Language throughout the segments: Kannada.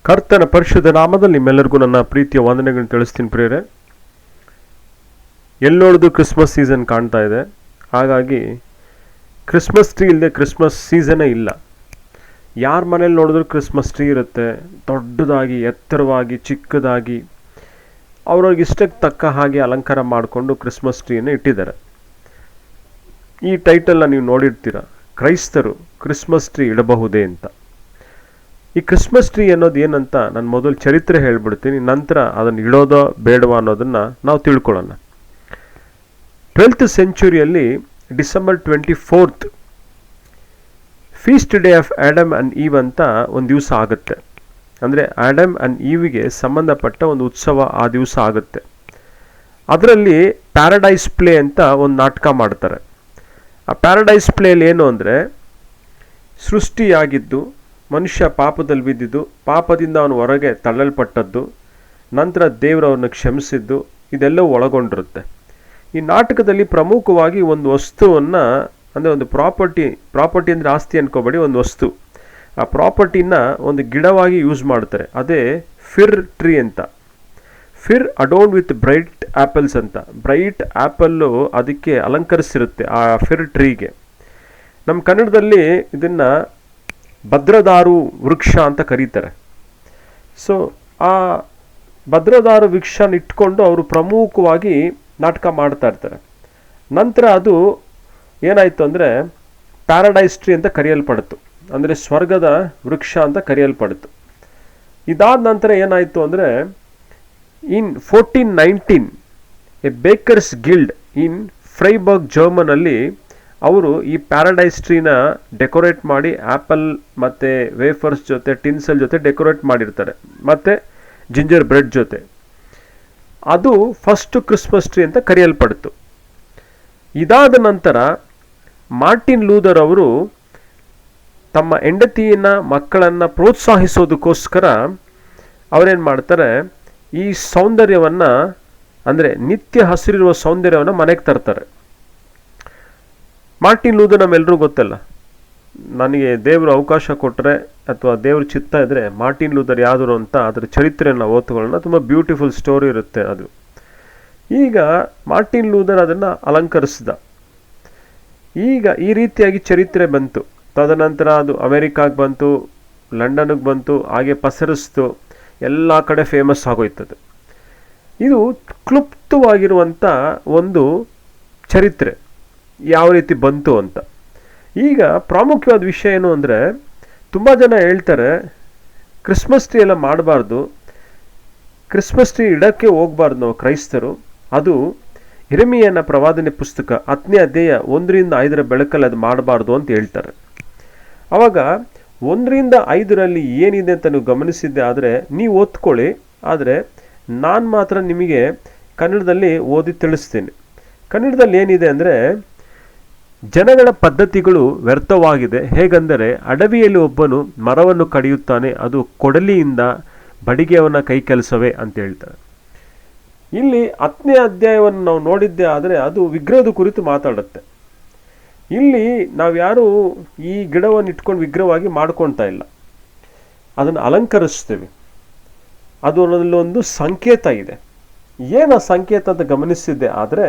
ಕರ್ತನ ಪರಿಶುದ್ಧ ನಾಮದಲ್ಲಿ ನಿಮ್ಮೆಲ್ಲರಿಗೂ ನನ್ನ ಪ್ರೀತಿಯ ವಂದನೆಗಳನ್ನು ತಿಳಿಸ್ತೀನಿ ಪ್ರಿಯರೇ. ಎಲ್ಲಿ ನೋಡಿದ್ರು ಕ್ರಿಸ್ಮಸ್ ಸೀಸನ್ ಕಾಣ್ತಾ ಇದೆ. ಹಾಗಾಗಿ ಕ್ರಿಸ್ಮಸ್ ಟ್ರೀ ಇಲ್ಲದೆ ಕ್ರಿಸ್ಮಸ್ ಸೀಸನ್ನೇ ಇಲ್ಲ. ಯಾರ ಮನೇಲಿ ನೋಡಿದ್ರು ಕ್ರಿಸ್ಮಸ್ ಟ್ರೀ ಇರುತ್ತೆ, ದೊಡ್ಡದಾಗಿ, ಎತ್ತರವಾಗಿ, ಚಿಕ್ಕದಾಗಿ, ಅವ್ರವ್ರಿಗೆ ಇಷ್ಟಕ್ಕೆ ತಕ್ಕ ಹಾಗೆ ಅಲಂಕಾರ ಮಾಡಿಕೊಂಡು ಕ್ರಿಸ್ಮಸ್ ಟ್ರೀಯನ್ನು ಇಟ್ಟಿದ್ದಾರೆ. ಈ ಟೈಟಲ್ನ ನೀವು ನೋಡಿರ್ತೀರ, ಕ್ರೈಸ್ತರು ಕ್ರಿಸ್ಮಸ್ ಟ್ರೀ ಇಡಬಹುದೇ ಅಂತ. ಈ ಕ್ರಿಸ್ಮಸ್ ಟ್ರೀ ಅನ್ನೋದು ಏನಂತ ನಾನು ಮೊದಲು ಚರಿತ್ರೆ ಹೇಳ್ಬಿಡ್ತೀನಿ, ನಂತರ ಅದನ್ನು ಇಡೋದೋ ಬೇಡವಾ ಅನ್ನೋದನ್ನು ನಾವು ತಿಳ್ಕೊಳ್ಳೋಣ. 12th ಸೆಂಚುರಿಯಲ್ಲಿ December 24th feast day of Adam and Eve ಅಂತ ಒಂದು ದಿವಸ ಆಗುತ್ತೆ. ಅಂದರೆ ಆ್ಯಡಮ್ ಆ್ಯಂಡ್ ಈವಿಗೆ ಸಂಬಂಧಪಟ್ಟ ಒಂದು ಉತ್ಸವ ಆ ದಿವಸ ಆಗುತ್ತೆ. ಅದರಲ್ಲಿ ಪ್ಯಾರಡೈಸ್ ಪ್ಲೇ ಅಂತ ಒಂದು ನಾಟಕ ಮಾಡ್ತಾರೆ. ಆ ಪ್ಯಾರಡೈಸ್ ಪ್ಲೇಯಲ್ಲಿ ಏನು ಅಂದರೆ, ಸೃಷ್ಟಿಯಾಗಿದ್ದು, ಮನುಷ್ಯ ಪಾಪದಲ್ಲಿ ಬಿದ್ದಿದ್ದು, ಪಾಪದಿಂದ ಅವನು ಹೊರಗೆ ತಳ್ಳಲ್ಪಟ್ಟದ್ದು, ನಂತರ ದೇವರು ಅವನ್ನ ಕ್ಷಮಿಸಿದ್ದು, ಇದೆಲ್ಲವೂ ಒಳಗೊಂಡಿರುತ್ತೆ. ಈ ನಾಟಕದಲ್ಲಿ ಪ್ರಮುಖವಾಗಿ ಒಂದು ವಸ್ತುವನ್ನು, ಅಂದರೆ ಒಂದು ಪ್ರಾಪರ್ಟಿ ಅಂದರೆ ಆಸ್ತಿ ಅನ್ಕೋಬೇಡಿ, ಒಂದು ವಸ್ತು, ಆ ಪ್ರಾಪರ್ಟಿನ ಒಂದು ಗಿಡವಾಗಿ ಯೂಸ್ ಮಾಡ್ತಾರೆ. ಅದೇ ಫಿರ್ ಟ್ರೀ ಅಂತ. ಫಿರ್ ಅಡೋನ್ಡ್ ವಿತ್ ಬ್ರೈಟ್ ಆ್ಯಪಲ್ಸ್ ಅಂತ. ಬ್ರೈಟ್ ಆ್ಯಪಲ್ಲು ಅದಕ್ಕೆ ಅಲಂಕರಿಸಿರುತ್ತೆ ಆ ಫಿರ್ ಟ್ರೀಗೆ. ನಮ್ಮ ಕನ್ನಡದಲ್ಲಿ ಇದನ್ನು ಭದ್ರದಾರು ವೃಕ್ಷ ಅಂತ ಕರೀತಾರೆ. ಸೊ ಆ ಭದ್ರದಾರು ವೃಕ್ಷನ ಇಟ್ಕೊಂಡು ಅವರು ಪ್ರಮುಖವಾಗಿ ನಾಟಕ ಮಾಡ್ತಾ ಇರ್ತಾರೆ. ನಂತರ ಅದು ಏನಾಯಿತು ಅಂದರೆ ಪ್ಯಾರಡೈಸ್ ಟ್ರೀ ಅಂತ ಕರೆಯಲ್ಪಡ್ತು, ಅಂದರೆ ಸ್ವರ್ಗದ ವೃಕ್ಷ ಅಂತ ಕರೆಯಲ್ಪಡ್ತು. ಇದಾದ ನಂತರ ಏನಾಯಿತು ಅಂದರೆ, ಇನ್ 1419 ಎ ಬೇಕರ್ಸ್ ಗಿಲ್ಡ್ ಇನ್ ಫ್ರೈಬರ್ಗ್ ಜರ್ಮನಲ್ಲಿ ಅವರು ಈ ಪ್ಯಾರಡೈಸ್ ಟ್ರೀನ ಡೆಕೋರೇಟ್ ಮಾಡಿ ಆ್ಯಪಲ್ ಮತ್ತು ವೇಫರ್ಸ್ ಜೊತೆ, ಟಿನ್ಸಲ್ ಜೊತೆ ಡೆಕೋರೇಟ್ ಮಾಡಿರ್ತಾರೆ, ಮತ್ತು ಜಿಂಜರ್ ಬ್ರೆಡ್ ಜೊತೆ. ಅದು ಫಸ್ಟು ಕ್ರಿಸ್ಮಸ್ ಟ್ರೀ ಅಂತ ಕರೆಯಲ್ಪಡ್ತು. ಇದಾದ ನಂತರ ಮಾರ್ಟಿನ್ ಲೂಥರ್ ಅವರು ತಮ್ಮ ಹೆಂಡತಿಯನ್ನ, ಮಕ್ಕಳನ್ನು ಪ್ರೋತ್ಸಾಹಿಸೋದಕ್ಕೋಸ್ಕರ ಅವರೇನು ಮಾಡ್ತಾರೆ, ಈ ಸೌಂದರ್ಯವನ್ನು, ಅಂದರೆ ನಿತ್ಯ ಹಸಿರಿರುವ ಸೌಂದರ್ಯವನ್ನು ಮನೆಗೆ ತರ್ತಾರೆ. ಮಾರ್ಟಿನ್ ಲೂಥರ್ ನಮ್ಮೆಲ್ಲರೂ ಗೊತ್ತಲ್ಲ. ನನಗೆ ದೇವರು ಅವಕಾಶ ಕೊಟ್ಟರೆ ಅಥವಾ ದೇವ್ರ ಚಿತ್ತ ಇದ್ದರೆ ಮಾರ್ಟಿನ್ ಲೂಥರ್ ಯಾವ್ದರು ಅಂತ ಅದರ ಚರಿತ್ರೆಯನ್ನು ಓದ್ಕೊಳ್ಳೋಣ. ತುಂಬ ಬ್ಯೂಟಿಫುಲ್ ಸ್ಟೋರಿ ಇರುತ್ತೆ ಅದು. ಈಗ ಮಾರ್ಟಿನ್ ಲೂಥರ್ ಅದನ್ನು ಅಲಂಕರಿಸಿದ. ಈಗ ಈ ರೀತಿಯಾಗಿ ಚರಿತ್ರೆ ಬಂತು. ತದನಂತರ ಅದು ಅಮೆರಿಕಾಗೆ ಬಂತು, ಲಂಡನ್ಗೆ ಬಂತು, ಹಾಗೆ ಪಸರಿಸ್ತು, ಎಲ್ಲ ಕಡೆ ಫೇಮಸ್ ಆಗೋಯ್ತದು. ಇದು ಕ್ಲುಪ್ತವಾಗಿರುವಂಥ ಒಂದು ಚರಿತ್ರೆ, ಯಾವ ರೀತಿ ಬಂತು ಅಂತ. ಈಗ ಪ್ರಾಮುಖ್ಯವಾದ ವಿಷಯ ಏನು ಅಂದರೆ, ತುಂಬ ಜನ ಹೇಳ್ತಾರೆ ಕ್ರಿಸ್ಮಸ್ ಟ್ರೀ ಎಲ್ಲ ಮಾಡಬಾರ್ದು, ಕ್ರಿಸ್ಮಸ್ ಟ್ರೀ ಇಡಕ್ಕೆ ಹೋಗ್ಬಾರ್ದು ನಾವು ಕ್ರೈಸ್ತರು. ಅದು ಯೆರೆಮೀಯನ ಪ್ರವಾದನೆ ಪುಸ್ತಕ 10ನೇ ಅಧ್ಯಾಯ 1ರಿಂದ 5 ಬೆಳಕಲ್ಲಿ ಅದು ಮಾಡಬಾರ್ದು ಅಂತ ಹೇಳ್ತಾರೆ. ಆವಾಗ 1ರಿಂದ 5ರಲ್ಲಿ ಏನಿದೆ ಅಂತ ನೀವು ಗಮನಿಸಿದ್ದೆ ಆದರೆ ನೀವು ಓದ್ಕೊಳ್ಳಿ. ಆದರೆ ನಾನು ಮಾತ್ರ ನಿಮಗೆ ಕನ್ನಡದಲ್ಲಿ ಓದಿ ತಿಳಿಸ್ತೀನಿ. ಕನ್ನಡದಲ್ಲಿ ಏನಿದೆ ಅಂದರೆ, ಜನಗಳ ಪದ್ಧತಿಗಳು ವ್ಯರ್ಥವಾಗಿದೆ. ಹೇಗೆಂದರೆ, ಅಡವಿಯಲ್ಲಿ ಒಬ್ಬನು ಮರವನ್ನು ಕಡಿಯುತ್ತಾನೆ, ಅದು ಕೊಡಲಿಯಿಂದ ಬಡಿಗೆಯವನ ಕೈ ಕೆಲಸವೇ ಅಂತ ಹೇಳ್ತಾರೆ. ಇಲ್ಲಿ 10ನೇ ಅಧ್ಯಾಯವನ್ನು ನಾವು ನೋಡಿದ್ದೆ ಆದರೆ ಅದು ವಿಗ್ರಹದ ಕುರಿತು ಮಾತಾಡುತ್ತೆ. ಇಲ್ಲಿ ನಾವು ಯಾರು ಈ ಗಿಡವನ್ನು ಇಟ್ಕೊಂಡು ವಿಗ್ರಹವಾಗಿ ಮಾಡ್ಕೊಳ್ತಾ ಇಲ್ಲ, ಅದನ್ನು ಅಲಂಕರಿಸ್ತೇವೆ. ಅದು ಒಂದು ಸಂಕೇತ ಇದೆ. ಏನು ಆ ಸಂಕೇತ ಅಂತ ಗಮನಿಸಿದ್ದೆ ಆದರೆ,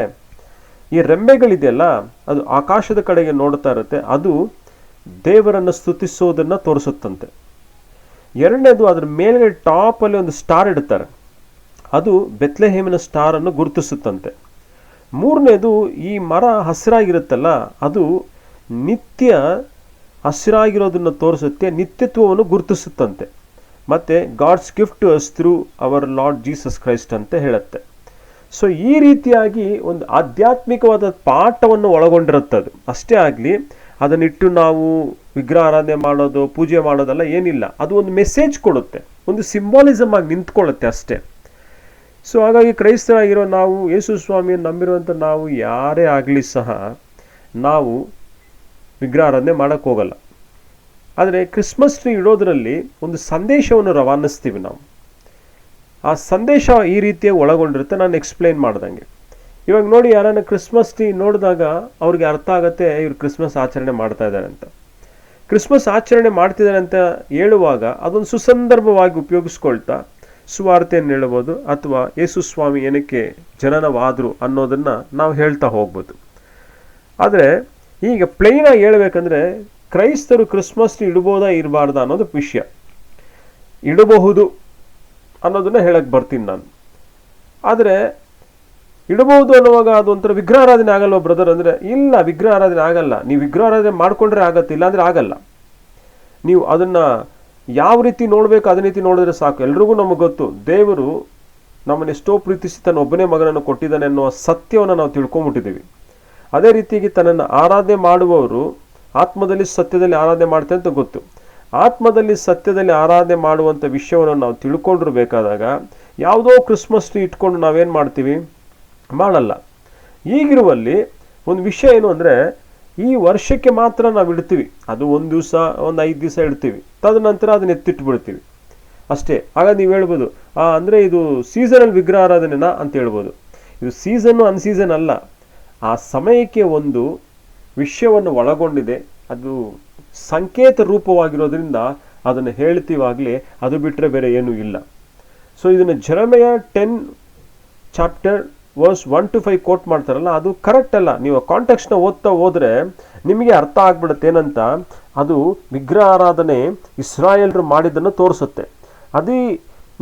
ಈ ರೆಂಬೆಗಳಿದೆಯಲ್ಲ, ಅದು ಆಕಾಶದ ಕಡೆಗೆ ನೋಡ್ತಾ ಇರುತ್ತೆ. ಅದು ದೇವರನ್ನು ಸ್ತುತಿಸೋದನ್ನು ತೋರಿಸುತ್ತಂತೆ. ಎರಡನೇದು, ಅದರ ಮೇಲ್ಗಡೆ ಟಾಪಲ್ಲಿ ಒಂದು ಸ್ಟಾರ್ ಇಡ್ತಾರೆ, ಅದು ಬೆತ್ಲೆಹೇಮಿನ ಸ್ಟಾರನ್ನು ಗುರುತಿಸುತ್ತಂತೆ. ಮೂರನೇದು, ಈ ಮರ ಹಸಿರಾಗಿರುತ್ತಲ್ಲ, ಅದು ನಿತ್ಯ ಹಸಿರಾಗಿರೋದನ್ನು ತೋರಿಸುತ್ತೆ, ನಿತ್ಯತ್ವವನ್ನು ಗುರುತಿಸುತ್ತಂತೆ. ಮತ್ತು God's gift to us through our Lord Jesus Christ ಅಂತ ಹೇಳುತ್ತೆ. ಸೊ ಈ ರೀತಿಯಾಗಿ ಒಂದು ಆಧ್ಯಾತ್ಮಿಕವಾದ ಪಾಠವನ್ನು ಒಳಗೊಂಡಿರುತ್ತದೆ. ಅಷ್ಟೇ ಆಗಲಿ, ಅದನ್ನಿಟ್ಟು ನಾವು ವಿಗ್ರಹ ಆರಾಧನೆ ಮಾಡೋದು, ಪೂಜೆ ಮಾಡೋದಲ್ಲ, ಏನಿಲ್ಲ. ಅದು ಒಂದು ಮೆಸೇಜ್ ಕೊಡುತ್ತೆ, ಒಂದು ಸಿಂಬಾಲಿಸಮ್ ಆಗಿ ನಿಂತ್ಕೊಳ್ಳುತ್ತೆ ಅಷ್ಟೇ. ಸೊ ಹಾಗಾಗಿ ಕ್ರೈಸ್ತರಾಗಿರೋ ನಾವು, ಯೇಸು ಸ್ವಾಮಿಯನ್ನು ನಂಬಿರುವಂಥ ನಾವು ಯಾರೇ ಆಗಲಿ ಸಹ ನಾವು ವಿಗ್ರಹ ಆರಾಧನೆ ಮಾಡೋಕ್ಕೆ ಹೋಗಲ್ಲ. ಆದರೆ ಕ್ರಿಸ್ಮಸ್ ಟ್ರೀ ಇಡೋದರಲ್ಲಿ ಒಂದು ಸಂದೇಶವನ್ನು ರವಾನಿಸ್ತೀವಿ ನಾವು. ಆ ಸಂದೇಶ ಈ ರೀತಿಯಾಗಿ ಒಳಗೊಂಡಿರುತ್ತೆ. ನಾನು ಎಕ್ಸ್ಪ್ಲೈನ್ ಮಾಡ್ದಂಗೆ, ಇವಾಗ ನೋಡಿ, ಯಾರನ್ನ ಕ್ರಿಸ್ಮಸ್ ಟ್ರೀ ನೋಡಿದಾಗ ಅವ್ರಿಗೆ ಅರ್ಥ ಆಗುತ್ತೆ ಇವ್ರು ಕ್ರಿಸ್ಮಸ್ ಆಚರಣೆ ಮಾಡ್ತಾ ಇದ್ದಾರೆ ಅಂತ. ಕ್ರಿಸ್ಮಸ್ ಆಚರಣೆ ಮಾಡ್ತಿದ್ದಾನೆ ಅಂತ ಹೇಳುವಾಗ ಅದೊಂದು ಸುಸಂದರ್ಭವಾಗಿ ಉಪಯೋಗಿಸ್ಕೊಳ್ತಾ ಸುವಾರ್ತೆಯನ್ನು ಹೇಳ್ಬೋದು, ಅಥವಾ ಯೇಸು ಸ್ವಾಮಿ ಏನಕ್ಕೆ ಜನನವಾದರು ಅನ್ನೋದನ್ನು ನಾವು ಹೇಳ್ತಾ ಹೋಗ್ಬೋದು. ಆದರೆ ಈಗ ಪ್ಲೈನಾಗಿ ಹೇಳ್ಬೇಕಂದ್ರೆ ಕ್ರೈಸ್ತರು ಕ್ರಿಸ್ಮಸ್ ಇಡ್ಬೋದಾ ಇರಬಾರ್ದಾ ಅನ್ನೋದು ವಿಷಯ. ಇಡಬಹುದು ಅನ್ನೋದನ್ನ ಹೇಳಕ್ಕೆ ಬರ್ತೀನಿ ನಾನು. ಆದರೆ ಇಡಬಹುದು ಅನ್ನುವಾಗ ಅದೊಂಥರ ವಿಗ್ರಹಾರಾಧನೆ ಆಗಲ್ವ ಬ್ರದರ್ ಅಂದರೆ, ಇಲ್ಲ, ವಿಗ್ರಹಾರಾಧನೆ ಆಗಲ್ಲ. ನೀವು ವಿಗ್ರಹಾರಾಧನೆ ಮಾಡ್ಕೊಂಡ್ರೆ ಆಗತ್ತೆ, ಇಲ್ಲಾಂದರೆ ಆಗಲ್ಲ. ನೀವು ಅದನ್ನು ಯಾವ ರೀತಿ ನೋಡಬೇಕು ಅದೇ ರೀತಿ ನೋಡಿದ್ರೆ ಸಾಕು. ಎಲ್ರಿಗೂ ನಮಗೆ ಗೊತ್ತು, ದೇವರು ನಮ್ಮನ್ನು ಎಷ್ಟೋ ಪ್ರೀತಿಸಿ ತನ್ನ ಒಬ್ಬನೇ ಮಗನನ್ನು ಕೊಟ್ಟಿದ್ದಾನೆ ಅನ್ನುವ ಸತ್ಯವನ್ನು ನಾವು ತಿಳ್ಕೊಂಬಿಟ್ಟಿದ್ದೀವಿ. ಅದೇ ರೀತಿಯಾಗಿ ತನ್ನನ್ನು ಆರಾಧನೆ ಮಾಡುವವರು ಆತ್ಮದಲ್ಲಿ ಸತ್ಯದಲ್ಲಿ ಆರಾಧನೆ ಮಾಡ್ತಾರೆ ಅಂತ ಗೊತ್ತು. ಆತ್ಮದಲ್ಲಿ ಸತ್ಯದಲ್ಲಿ ಆರಾಧನೆ ಮಾಡುವಂಥ ವಿಷಯವನ್ನು ನಾವು ತಿಳ್ಕೊಂಡಿರ್ಬೇಕಾದಾಗ ಯಾವುದೋ ಕ್ರಿಸ್ಮಸ್ ಟ್ರೀ ಇಟ್ಕೊಂಡು ನಾವೇನು ಮಾಡ್ತೀವಿ? ಮಾಡಲ್ಲ. ಈಗಿರುವಲ್ಲಿ ಒಂದು ವಿಷಯ ಏನು ಅಂದರೆ, ಈ ವರ್ಷಕ್ಕೆ ಮಾತ್ರ ನಾವು ಇಡ್ತೀವಿ. ಅದು ಒಂದು ದಿವಸ, ಒಂದು 5 ದಿವಸ ಇಡ್ತೀವಿ, ತದನಂತರ ಅದನ್ನ ಎತ್ತಿಟ್ಬಿಡ್ತೀವಿ ಅಷ್ಟೇ. ಆಗ ನೀವು ಹೇಳ್ಬೋದು, ಅಂದರೆ ಇದು ಸೀಸನಲ್ ವಿಗ್ರಹಾರಾಧನೆನಾ ಅಂತ ಹೇಳ್ಬೋದು. ಇದು ಸೀಸನ್ನು ಅನ್ಸೀಸನ್ ಅಲ್ಲ, ಆ ಸಮಯಕ್ಕೆ ಒಂದು ವಿಷಯವನ್ನು ಒಳಗೊಂಡಿದೆ. ಅದು ಸಂಕೇತ ರೂಪವಾಗಿರೋದ್ರಿಂದ ಅದನ್ನು ಹೇಳ್ತೀವಾಗಲೇ, ಅದು ಬಿಟ್ಟರೆ ಬೇರೆ ಏನೂ ಇಲ್ಲ. ಸೊ ಇದನ್ನು ಜೆರೆಮಯ 10 ಚಾಪ್ಟರ್ ವರ್ಸ್ 1 to 5 ಕೋಟ್ ಮಾಡ್ತಾರಲ್ಲ, ಅದು ಕರೆಕ್ಟ್ ಅಲ್ಲ. ನೀವು ಕಾಂಟೆಕ್ಸ್ಟ್ನ ಓದ್ತಾ ಹೋದರೆ ನಿಮಗೆ ಅರ್ಥ ಆಗ್ಬಿಡುತ್ತೆ ಏನಂತ. ಅದು ವಿಗ್ರಹಾರಾಧನೆ ಇಸ್ರಾಯೇಲ್ರು ಮಾಡಿದ್ದನ್ನು ತೋರಿಸುತ್ತೆ. ಅದೇ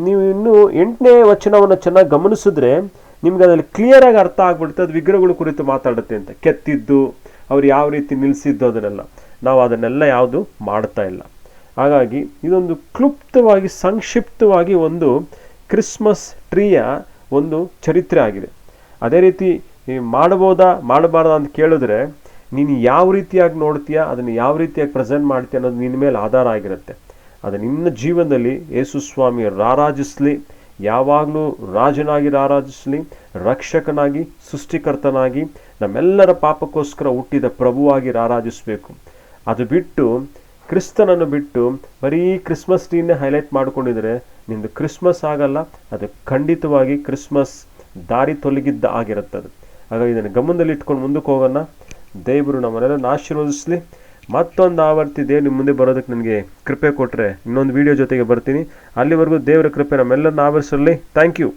ನೀವು ಇನ್ನು 8ನೇ ವಚನವನ್ನು ಚೆನ್ನಾಗಿ ಗಮನಿಸಿದ್ರೆ ನಿಮ್ಗೆ ಅದರಲ್ಲಿ ಕ್ಲಿಯರಾಗಿ ಅರ್ಥ ಆಗ್ಬಿಡುತ್ತೆ, ಅದು ವಿಗ್ರಹಗಳ ಕುರಿತು ಮಾತಾಡುತ್ತೆ ಅಂತ. ಕೆತ್ತಿದ್ದು, ಅವ್ರು ಯಾವ ರೀತಿ ನಿಲ್ಲಿಸಿದ್ದು, ಅದನ್ನೆಲ್ಲ ನಾವು ಅದನ್ನೆಲ್ಲ ಯಾವುದು ಮಾಡ್ತಾ ಇಲ್ಲ. ಹಾಗಾಗಿ ಇದೊಂದು ಕ್ಲುಪ್ತವಾಗಿ ಸಂಕ್ಷಿಪ್ತವಾಗಿ ಒಂದು ಕ್ರಿಸ್ಮಸ್ ಟ್ರೀಯ ಒಂದು ಚರಿತ್ರೆ ಆಗಿದೆ. ಅದೇ ರೀತಿ ಮಾಡಬಹುದಾ ಮಾಡಬಾರ್ದಾ ಅಂತ ಕೇಳಿದ್ರೆ, ನೀನು ಯಾವ ರೀತಿಯಾಗಿ ನೋಡ್ತೀಯಾ, ಅದನ್ನು ಯಾವ ರೀತಿಯಾಗಿ ಪ್ರೆಸೆಂಟ್ ಮಾಡ್ತೀಯ ಅನ್ನೋದು ನಿನ್ನ ಮೇಲೆ ಆಧಾರ ಆಗಿರುತ್ತೆ. ಅದು ನಿನ್ನ ಜೀವನದಲ್ಲಿ ಯೇಸು ಸ್ವಾಮಿ ರಾರಾಜಿಸಲಿ, ಯಾವಾಗಲೂ ರಾಜನಾಗಿ ರಾರಾಜಿಸಲಿ, ರಕ್ಷಕನಾಗಿ, ಸೃಷ್ಟಿಕರ್ತನಾಗಿ, ನಮ್ಮೆಲ್ಲರ ಪಾಪಕ್ಕೋಸ್ಕರ ಹುಟ್ಟಿದ ಪ್ರಭುವಾಗಿ ರಾರಾಜಿಸಬೇಕು. ಅದು ಬಿಟ್ಟು ಕ್ರಿಸ್ತನನ್ನು ಬಿಟ್ಟು ಬರೀ ಕ್ರಿಸ್ಮಸ್ ಟ್ರೀನೇ ಹೈಲೈಟ್ ಮಾಡ್ಕೊಂಡಿದ್ರೆ ನಿಂದು ಕ್ರಿಸ್ಮಸ್ ಆಗಲ್ಲ. ಅದು ಖಂಡಿತವಾಗಿ ಕ್ರಿಸ್ಮಸ್ ದಾರಿ ತೊಲಗಿದ್ದ ಆಗಿರುತ್ತದೆ. ಹಾಗಾಗಿ ಇದನ್ನು ಗಮನದಲ್ಲಿ ಇಟ್ಕೊಂಡು ಮುಂದಕ್ಕೆ ಹೋಗೋಣ. ದೇವರು ನಮ್ಮನ್ನೆಲ್ಲ ಆಶೀರ್ವದಿಸಲಿ. ಮತ್ತೊಂದು ಆವರ್ತಿ ದೇವ್ರು ನಿಮ್ಮ ಮುಂದೆ ಬರೋದಕ್ಕೆ ನನಗೆ ಕೃಪೆ ಕೊಟ್ಟರೆ ಇನ್ನೊಂದು ವಿಡಿಯೋ ಜೊತೆಗೆ ಬರ್ತೀನಿ. ಅಲ್ಲಿವರೆಗೂ ದೇವರ ಕೃಪೆ ನಮ್ಮೆಲ್ಲರನ್ನ ಆವರಿಸಲಿ. Thank you.